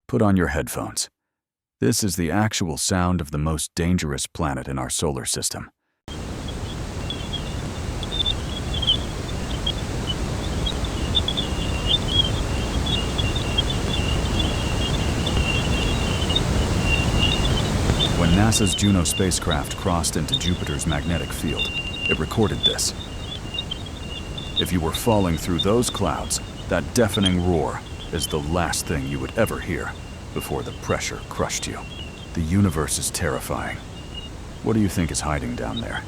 Put on your headphones. This is the actual sound of the most dangerous planet in our solar system. When NASA's Juno spacecraft crossed into Jupiter's magnetic field, it recorded this. If you were falling through those clouds, that deafening roar is the last thing you would ever hear before the pressure crushed you. The universe is terrifying. What do you think is hiding down there?